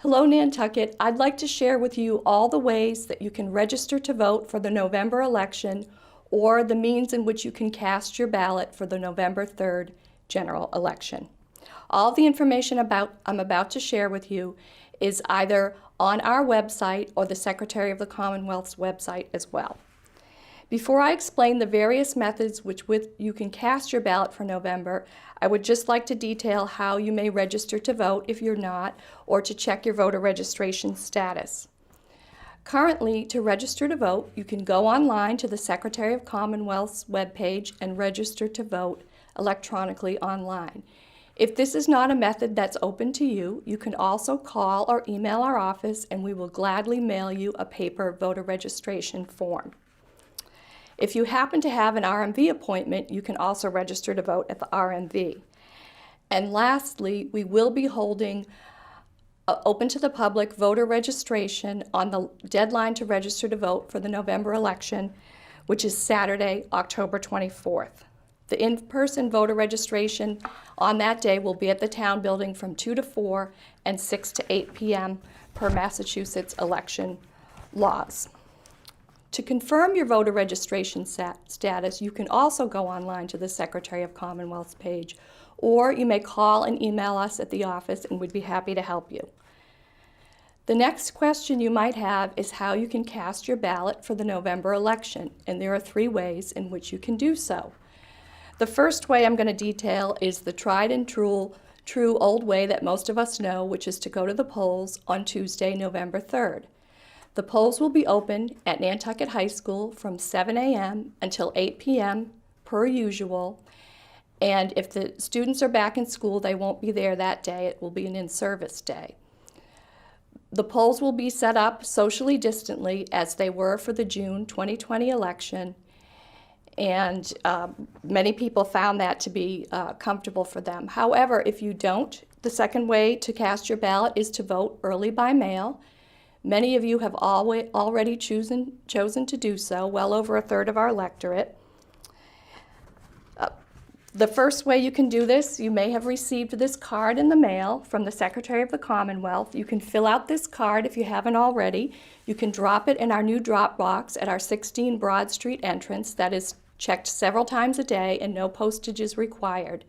Hello Nantucket, I'd like to share with you all the ways that you can register to vote for the November election or the means in which you can cast your ballot for the November 3rd general election. All the information I'm about to share with you is either on our website or the Secretary of the Commonwealth's website as well. Before I explain the various methods with which you can cast your ballot for November, I would just like to detail how you may register to vote if you're not, or to check your voter registration status. Currently, to register to vote, you can go online to the Secretary of Commonwealth's webpage and register to vote electronically online. If this is not a method that's open to you, you can also call or email our office and we will gladly mail you a paper voter registration form. If you happen to have an RMV appointment, you can also register to vote at the RMV. And lastly, we will be holding open to the public voter registration on the deadline to register to vote for the November election, which is Saturday, October 24th. The in-person voter registration on that day will be at the town building from 2 to 4 and 6 to 8 p.m. per Massachusetts election laws. To confirm your voter registration status, you can also go online to the Secretary of Commonwealth's page, or you may call and email us at the office and we'd be happy to help you. The next question you might have is how you can cast your ballot for the November election, and there are 3 ways in which you can do so. The first way I'm going to detail is the tried and true old way that most of us know, which is to go to the polls on Tuesday, November 3rd. The polls will be open at Nantucket High School from 7 a.m. until 8 p.m. per usual, and if the students are back in school, they won't be there that day. It will be an in-service day. The polls will be set up socially distantly as they were for the June 2020 election, and many people found that to be comfortable for them. However, if you don't, the second way to cast your ballot is to vote early by mail. Many of you have already chosen to do so, well over 1/3 of our electorate. The first way you can do this, you may have received this card in the mail from the Secretary of the Commonwealth. You can fill out this card if you haven't already. You can drop it in our new drop box at our 16 Broad Street entrance that is checked several times a day and no postage is required.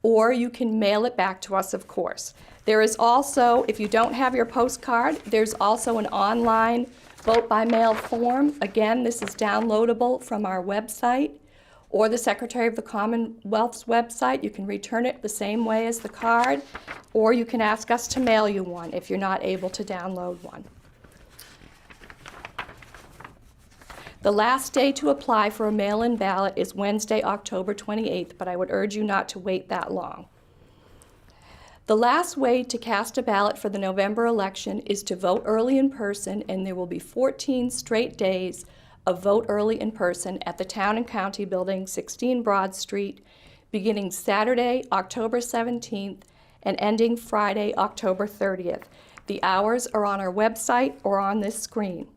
Or you can mail it back to us, of course. There is also, if you don't have your postcard, there's also an online vote by mail form. Again, this is downloadable from our website or the Secretary of the Commonwealth's website. You can return it the same way as the card, or you can ask us to mail you one if you're not able to download one. The last day to apply for a mail-in ballot is Wednesday, October 28th, but I would urge you not to wait that long. The last way to cast a ballot for the November election is to vote early in person, and there will be 14 straight days of vote early in person at the Town and County Building, 16 Broad Street, beginning Saturday, October 17th, and ending Friday, October 30th. The hours are on our website or on this screen.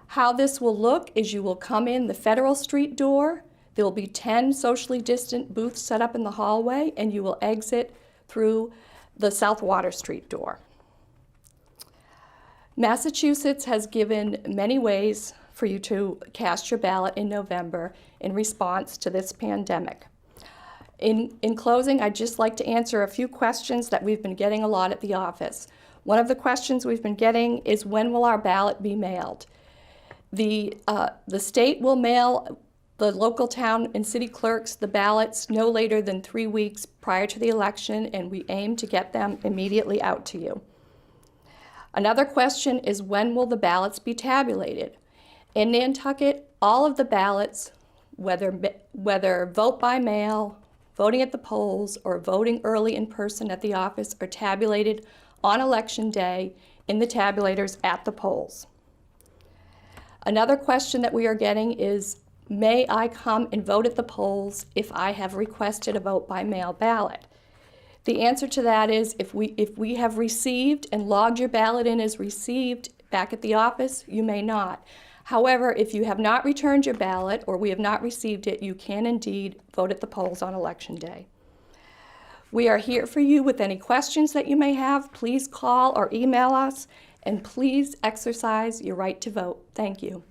How this will look is you will come in the Federal Street door. There will be 10 socially distant booths set up in the hallway, and you will exit through the South Water Street door. Massachusetts has given many ways for you to cast your ballot in November in response to this pandemic. In closing, I'd just like to answer a few questions that we've been getting a lot at the office. One of the questions we've been getting is, when will our ballot be mailed? The state will mail the local town and city clerks the ballots no later than 3 weeks prior to the election, and we aim to get them immediately out to you. Another question is, when will the ballots be tabulated? In Nantucket, all of the ballots, whether vote by mail, voting at the polls, or voting early in person at the office, are tabulated on election day in the tabulators at the polls. Another question that we are getting is, may I come and vote at the polls if I have requested a vote by mail ballot? The answer to that is, if we have received and logged your ballot in as received back at the office, you may not. However, if you have not returned your ballot or we have not received it, you can indeed vote at the polls on election day. We are here for you with any questions that you may have. Please call or email us, and please exercise your right to vote. Thank you.